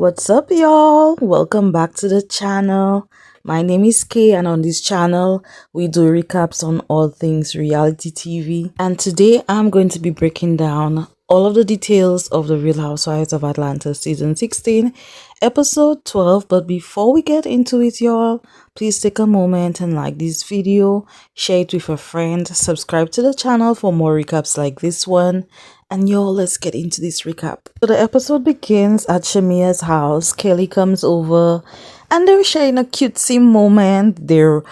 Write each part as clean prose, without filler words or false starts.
What's up, y'all? Welcome back to the channel. My name is Kay, and on this channel, we do recaps on all things reality TV. And today, I'm going to be breaking down all of the details of the Real Housewives of Atlanta Season 16, Episode 12. But before we get into it, y'all, please take a moment and like this video, share it with a friend, subscribe to the channel for more recaps like this one. And y'all, let's get into this recap. So the episode begins at Shamea's house. Kelli comes over and they're sharing a cutesy moment. They're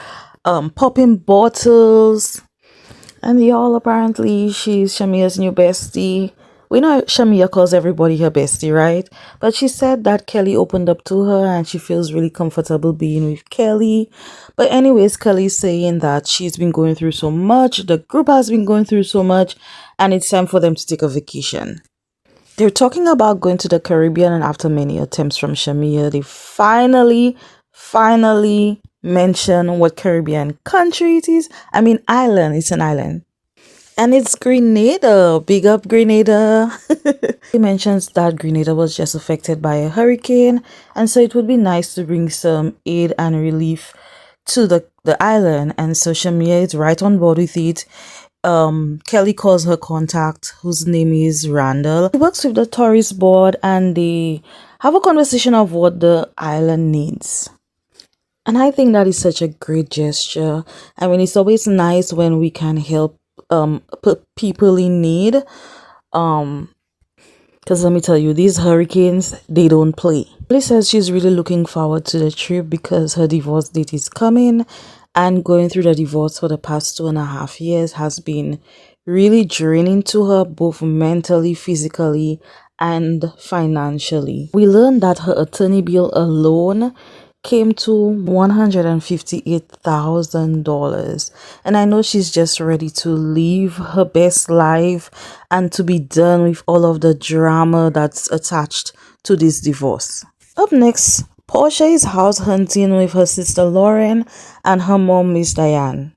popping bottles. And y'all, apparently she's Shamea's new bestie. We know Shamea calls everybody her bestie, right? But she said that Kelli opened up to her and she feels really comfortable being with Kelli. But anyways, Kelly's saying that she's been going through so much, the group has been going through so much, and it's time for them to take a vacation. They're talking about going to the Caribbean, and after many attempts from Shamea, they finally mention what Caribbean country it is. I mean island, it's an island. And it's Grenada. Big up Grenada. He mentions that Grenada was just affected by a hurricane, and so it would be nice to bring some aid and relief to the island. And so Shamea is right on board with it. Kelli calls her contact, whose name is Randall. He works with the tourist board and they have a conversation of what the island needs. And I think that is such a great gesture. I mean, it's always nice when we can help people in need. Because let me tell you, these hurricanes, they don't play. Kelli says she's really looking forward to the trip because her divorce date is coming, and going through the divorce for the past 2.5 years has been really draining to her, both mentally, physically, and financially. We learned that her attorney bill alone came to $158,000, and I know she's just ready to live her best life and to be done with all of the drama that's attached to this divorce. Up next, Porsha is house hunting with her sister Lauren and her mom, Miss Diane.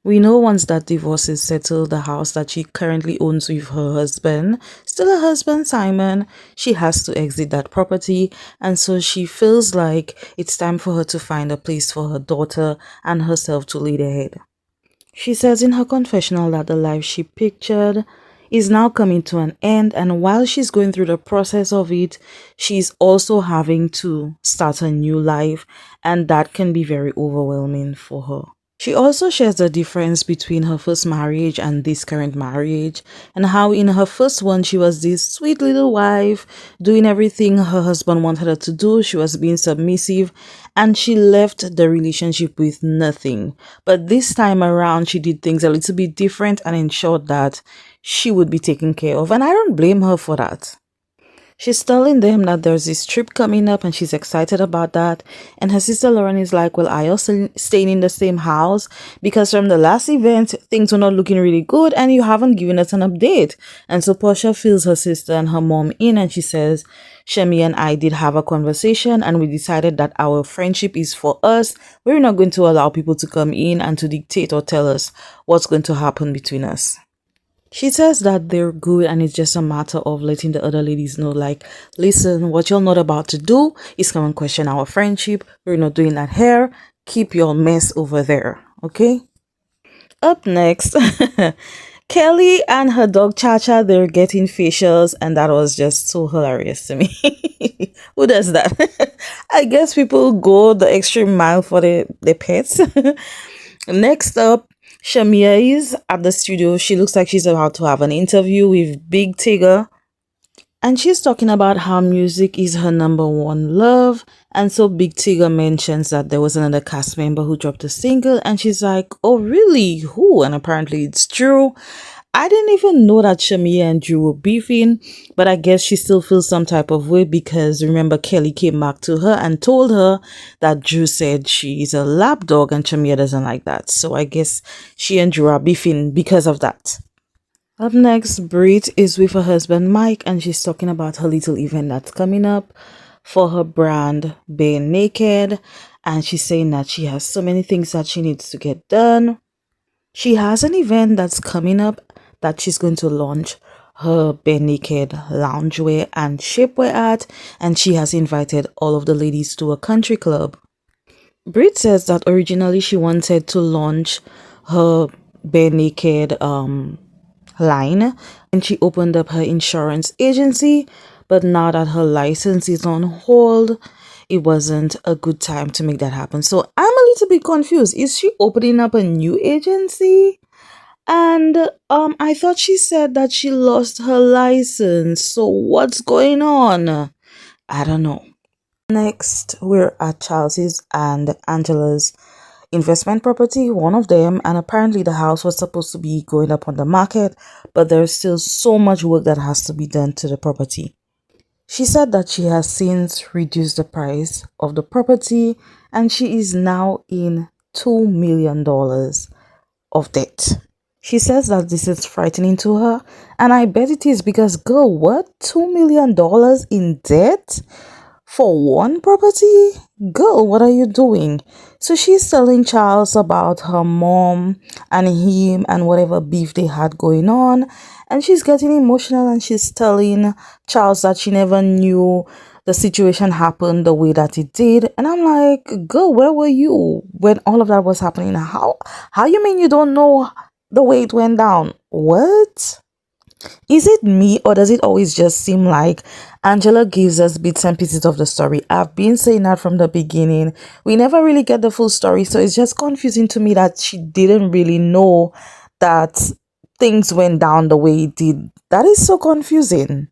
We know once that divorce is settled, the house that she currently owns with her husband, still her husband Simon, she has to exit that property, and so she feels like it's time for her to find a place for her daughter and herself to lay their head. She says in her confessional that the life she pictured is now coming to an end, and while she's going through the process of it, she's also having to start a new life, and that can be very overwhelming for her. She also shares the difference between her first marriage and this current marriage, and how in her first one she was this sweet little wife doing everything her husband wanted her to do. She was being submissive and she left the relationship with nothing. But this time around she did things a little bit different and ensured that she would be taken care of, and I don't blame her for that. She's telling them that there's this trip coming up and she's excited about that. And her sister Lauren is like, well, are you also staying in the same house? Because from the last event, things were not looking really good and you haven't given us an update. And so Porsha fills her sister and her mom in and she says, Shamea and I did have a conversation and we decided that our friendship is for us. We're not going to allow people to come in and to dictate or tell us what's going to happen between us. She says that they're good and it's just a matter of letting the other ladies know, like, listen, what you're not about to do is come and question our friendship. We're not doing that here. Keep your mess over there, okay? Up next, Kelli and her dog Cha-Cha, they're getting facials, and that was just so hilarious to me. Who does that? I guess people go the extra mile for their pets. Next up, Shamea is at the studio. She looks like she's about to have an interview with Big Tigger. And she's talking about how music is her #1 love. And so Big Tigger mentions that there was another cast member who dropped a single. And she's like, oh, really? Who? And apparently it's Drew. I didn't even know that Shamea and Drew were beefing, but I guess she still feels some type of way because remember Kelli came back to her and told her that Drew said she's a lapdog and Shamea doesn't like that. So I guess she and Drew are beefing because of that. Up next, Brit is with her husband Mike and she's talking about her little event that's coming up for her brand Bare Naked, and she's saying that she has so many things that she needs to get done. She has an event that's coming up that she's going to launch her bare naked loungewear and shapewear at, and she has invited all of the ladies to a country club. Brit says that originally she wanted to launch her bare naked line and she opened up her insurance agency, but now that her license is on hold, it wasn't a good time to make that happen. So I'm a little bit confused. Is she opening up a new agency? And I thought she said that she lost her license. So what's going on? I don't know. Next, we're at Charles's and Angela's investment property, one of them, and apparently the house was supposed to be going up on the market, but there's still so much work that has to be done to the property. She said that she has since reduced the price of the property and she is now in $2 million of debt. She says that this is frightening to her, and I bet it is because, girl, what? $2 million in debt? For one property? Girl, what are you doing? So she's telling Charles about her mom and him and whatever beef they had going on. And she's getting emotional and she's telling Charles that she never knew the situation happened the way that it did. And I'm like, girl, where were you when all of that was happening? How you mean you don't know the way it went down? What? Is it me or does it always just seem like Angela gives us bits and pieces of the story? I've been saying that from the beginning. We never really get the full story, so it's just confusing to me that she didn't really know that things went down the way it did. That is so confusing.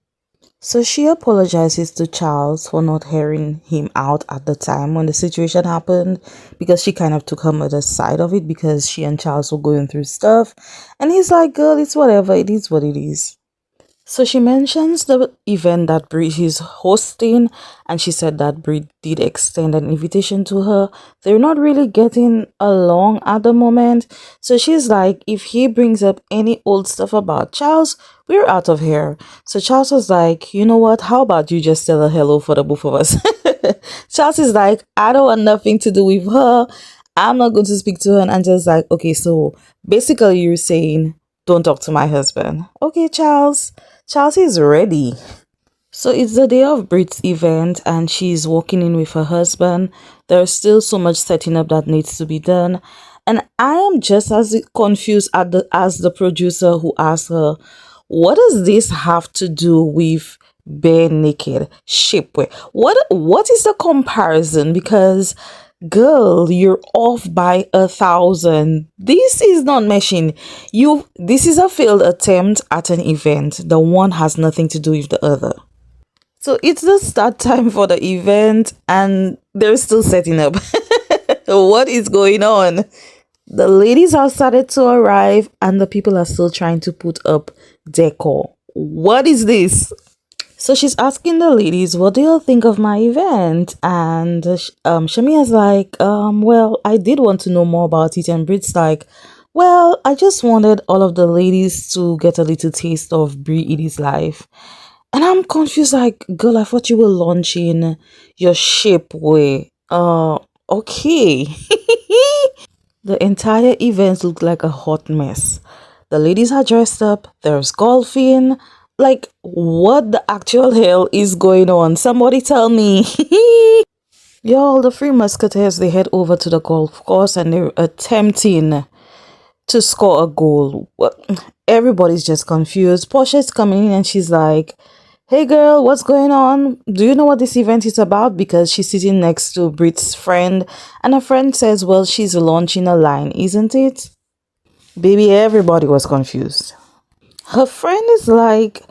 So she apologizes to Charles for not hearing him out at the time when the situation happened because she kind of took her mother's side of it because she and Charles were going through stuff. And he's like, girl, it's whatever. It is what it is. So she mentions the event that Brit is hosting, and she said that Brit did extend an invitation to her. They're not really getting along at the moment. So she's like, if he brings up any old stuff about Charles, we're out of here. So Charles was like, you know what? How about you just tell her hello for the both of us? Charles is like, I don't want nothing to do with her. I'm not going to speak to her. And Angela's like, okay, so basically you're saying, don't talk to my husband. Okay, Charles. Charles is ready. So it's the day of Brit's event and she's walking in with her husband. There's still so much setting up that needs to be done. And I am just as confused as the producer who asked her, what does this have to do with bare naked shapewear? What is the comparison? Because girl, you're off by 1,000. This is not meshing. This is a failed attempt at an event. The one has nothing to do with the other. So it's the start time for the event and they're still setting up. What is going on? The ladies have started to arrive and the people are still trying to put up decor. What is this? So she's asking the ladies, what do you think of my event? And Shamea's like, well, I did want to know more about it. And Brit's like, well, I just wanted all of the ladies to get a little taste of Brit Edie's life. And I'm confused, like, girl, I thought you were launching your shapewear. Okay. The entire event looked like a hot mess. The ladies are dressed up, there's golfing. Like, what the actual hell is going on? Somebody tell me. Y'all, the Three Musketeers, they head over to the golf course and they're attempting to score a goal. Everybody's just confused. Porsha is coming in and she's like, hey girl, what's going on? Do you know what this event is about? Because she's sitting next to Brit's friend and her friend says, well, she's launching a line, isn't it? Baby, everybody was confused. Her friend is like,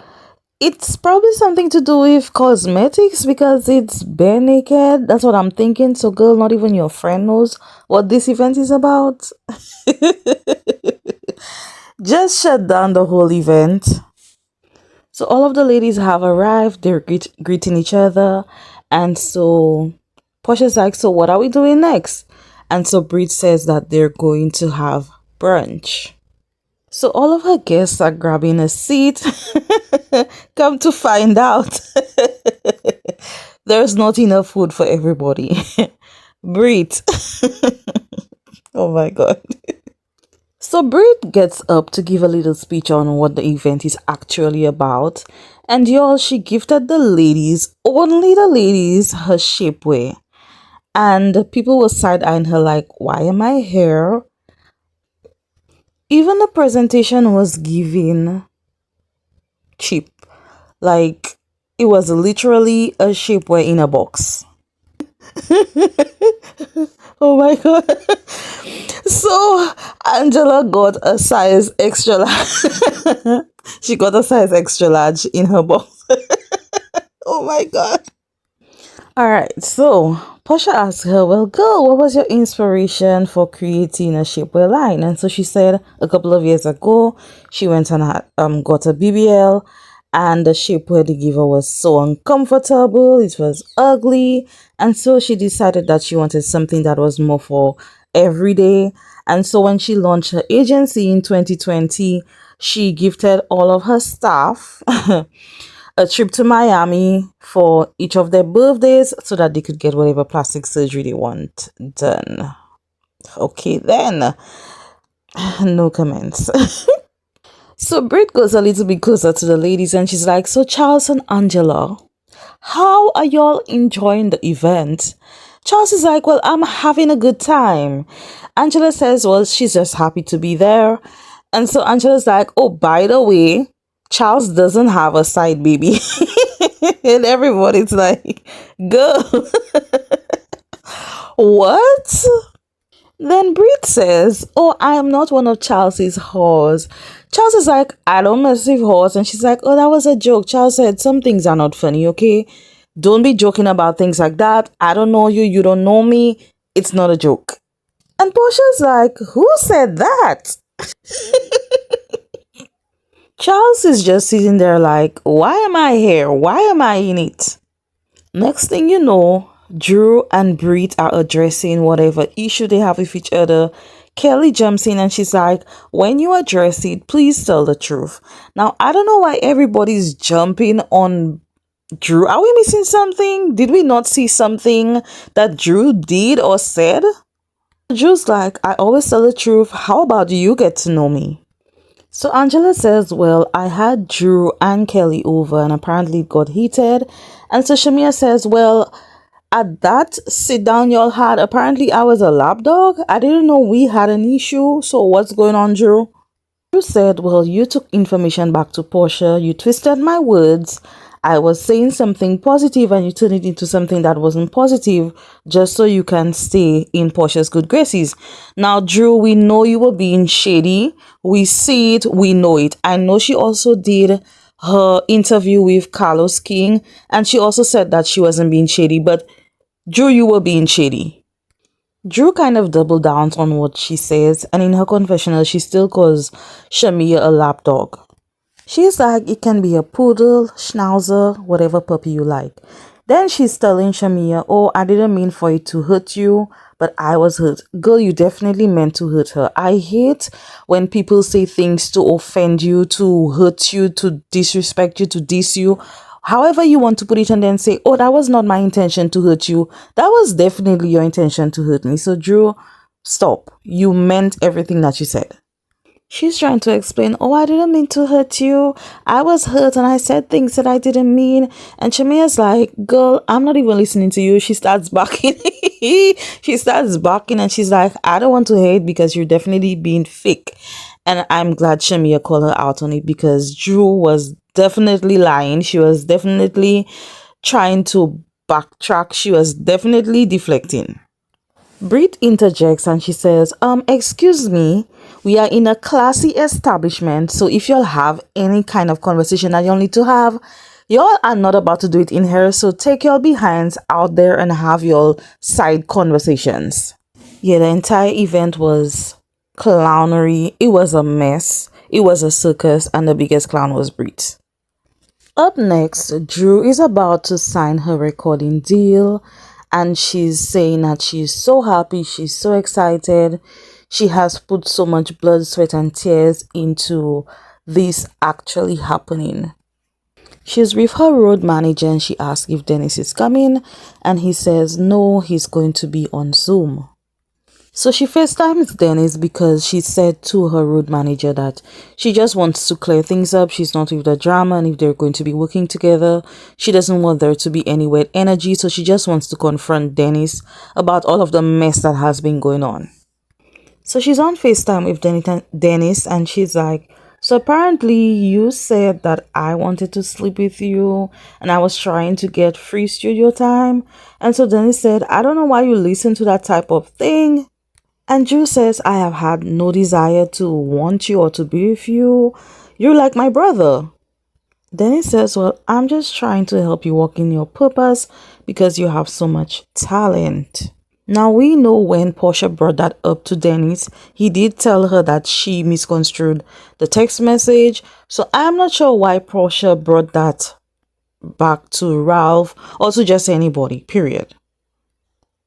it's probably something to do with cosmetics because it's bare naked. That's what I'm thinking. So girl, not even your friend knows what this event is about. Just shut down the whole event. So all of the ladies have arrived. They're greeting each other. And so Porsha's like, so what are we doing next? And so Brit says that they're going to have brunch. So all of her guests are grabbing a seat. Come to find out, there's not enough food for everybody. Brit. Oh my God. So Brit gets up to give a little speech on what the event is actually about. And y'all, she gifted the ladies, only the ladies, her shapewear. And people were side-eyeing her like, why am I here? Even the presentation was given cheap. Like, it was literally a shapewear in a box. Oh my god. So Angela got a size extra large. She got a size extra large in her box. Oh my god. Alright, so Porsha asked her, well, girl, what was your inspiration for creating a shapewear line? And so she said a couple of years ago, she went and had, got a BBL, and the shapewear they gave her was so uncomfortable, it was ugly, and so she decided that she wanted something that was more for every day. And so when she launched her agency in 2020, she gifted all of her staff a trip to Miami for each of their birthdays so that they could get whatever plastic surgery they want done. Okay, then. No comments. So Brit goes a little bit closer to the ladies and she's like, so Charles and Angela, how are y'all enjoying the event? Charles is like, well, I'm having a good time. Angela says, well, she's just happy to be there. And so Angela's like, oh, by the way, Charles doesn't have a side baby. And everybody's like, girl, what? Then Brit says, oh, I am not one of Charles's whores. Charles is like, I don't mess with whores. And she's like, oh, that was a joke. Charles said, some things are not funny, okay? Don't be joking about things like that. I don't know you. You don't know me. It's not a joke. And Porsha's like, who said that? Charles is just sitting there like, why am I here? Why am I in it? Next thing you know, Drew and Brit are addressing whatever issue they have with each other. Kelli jumps in and she's like, when you address it, please tell the truth. Now, I don't know why everybody's jumping on Drew. Are we missing something? Did we not see something that Drew did or said? Drew's like, I always tell the truth. How about you get to know me? So Angela says, well, I had Drew and Kelli over and apparently it got heated. And so Shamea says, well, at that sit down y'all had, apparently I was a lapdog. I didn't know we had an issue. So what's going on, Drew? Drew said, well, you took information back to Porsha. You twisted my words. I was saying something positive and you turned it into something that wasn't positive just so you can stay in Porsha's good graces. Now, Drew, we know you were being shady. We see it. We know it. I know she also did her interview with Carlos King and she also said that she wasn't being shady. But Drew, you were being shady. Drew kind of doubled down on what she says, and in her confessional, she still calls Shamea a lapdog. She's like, it can be a poodle, schnauzer, whatever puppy you like. Then she's telling Shamea, oh, I didn't mean for it to hurt you, but I was hurt. Girl, you definitely meant to hurt her. I hate when people say things to offend you, to hurt you, to disrespect you, to diss you. However you want to put it and then say, oh, that was not my intention to hurt you. That was definitely your intention to hurt me. So Drew, stop. You meant everything that you said. She's trying to explain, oh, I didn't mean to hurt you. I was hurt and I said things that I didn't mean. And Shamea's like, girl, I'm not even listening to you. She starts barking. She starts barking and she's like, I don't want to hate because you're definitely being fake. And I'm glad Shamea called her out on it because Drew was definitely lying. She was definitely trying to backtrack. She was definitely deflecting. Brit interjects and she says, excuse me, we are in a classy establishment, so if y'all have any kind of conversation that y'all need to have, y'all are not about to do it in here, so take your behinds out there and have your side conversations. Yeah, the entire event was clownery. It was a mess. It was a circus, and the biggest clown was Brit. Up next, Drew is about to sign her recording deal. And she's saying that she's so happy, she's so excited. She has put so much blood, sweat, and tears into this actually happening. She's with her road manager and she asks if Dennis is coming. And he says, no, he's going to be on Zoom. So she FaceTimes Dennis because she said to her road manager that she just wants to clear things up. She's not with the drama, and if they're going to be working together, she doesn't want there to be any weird energy. So she just wants to confront Dennis about all of the mess that has been going on. So she's on FaceTime with Dennis, and she's like, so apparently you said that I wanted to sleep with you and I was trying to get free studio time. And so Dennis said, I don't know why you listen to that type of thing. And Drew says, I have had no desire to want you or to be with you. You're like my brother. Dennis says, well, I'm just trying to help you walk in your purpose because you have so much talent. Now we know when Porsha brought that up to Dennis, he did tell her that she misconstrued the text message. So I'm not sure why Porsha brought that back to Ralph or to just anybody, period.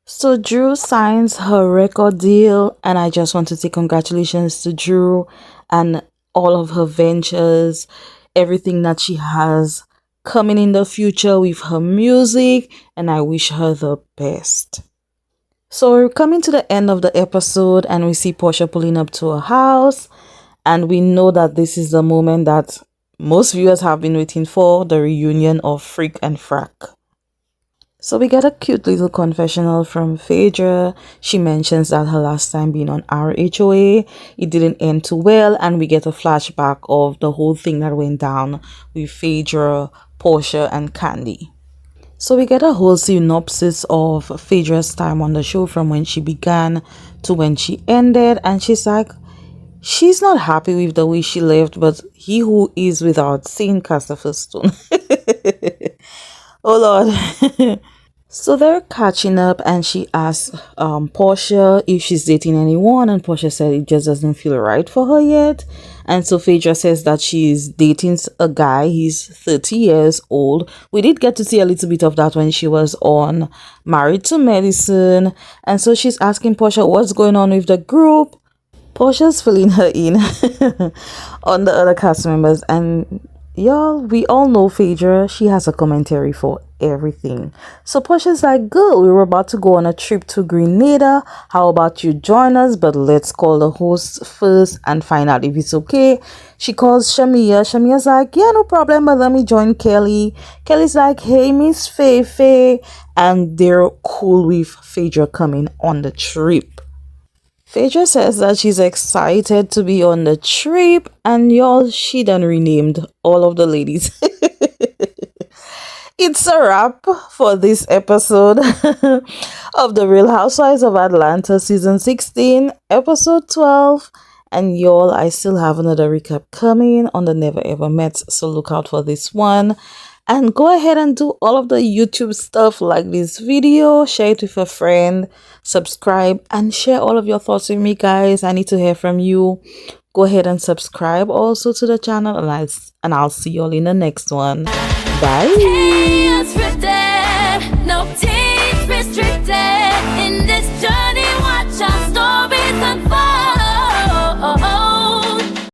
So Drew signs her record deal, and I just want to say congratulations to Drew and all of her ventures, everything that she has coming in the future with her music, and I wish her the best. So we're coming to the end of the episode, and we see Porsha pulling up to a house, and we know that this is the moment that most viewers have been waiting for, the reunion of Freak and Frack. So we get a cute little confessional from Phaedra. She mentions that her last time being on RHOA, it didn't end too well, and we get a flashback of the whole thing that went down with Phaedra, Porsha, and Candy. So we get a whole synopsis of Phaedra's time on the show from when she began to when she ended, and she's like, she's not happy with the way she left, but he who is without sin cast the first stone. Oh Lord. So they're catching up, and she asks Porsha if she's dating anyone, and Porsha said it just doesn't feel right for her yet. And so Phaedra says that she's dating a guy, he's 30 years old. We did get to see a little bit of that when she was on Married to Medicine. And so she's asking Porsha what's going on with the group. Porsha's filling her in on the other cast members, and y'all, we all know Phaedra, she has a commentary for everything. So Porsha's like, girl, we were about to go on a trip to Grenada. How about you join us? But let's call the host first and find out if it's okay. She calls Shamea. Shamea's like, yeah, no problem, but let me join Kelli. Kelly's like, hey, Miss Faye. And they're cool with Phaedra coming on the trip. Phaedra says that she's excited to be on the trip, and y'all, she done renamed all of the ladies. It's a wrap for this episode of The Real Housewives of Atlanta Season 16, Episode 12. And y'all, I still have another recap coming on the Never Ever Met, so look out for this one. And go ahead and do all of the YouTube stuff, like this video, share it with a friend, subscribe, and share all of your thoughts with me, guys. I need to hear from you. Go ahead and subscribe also to the channel, and I'll see you all in the next one. Bye. Kay Unscripted, no teeth restricted.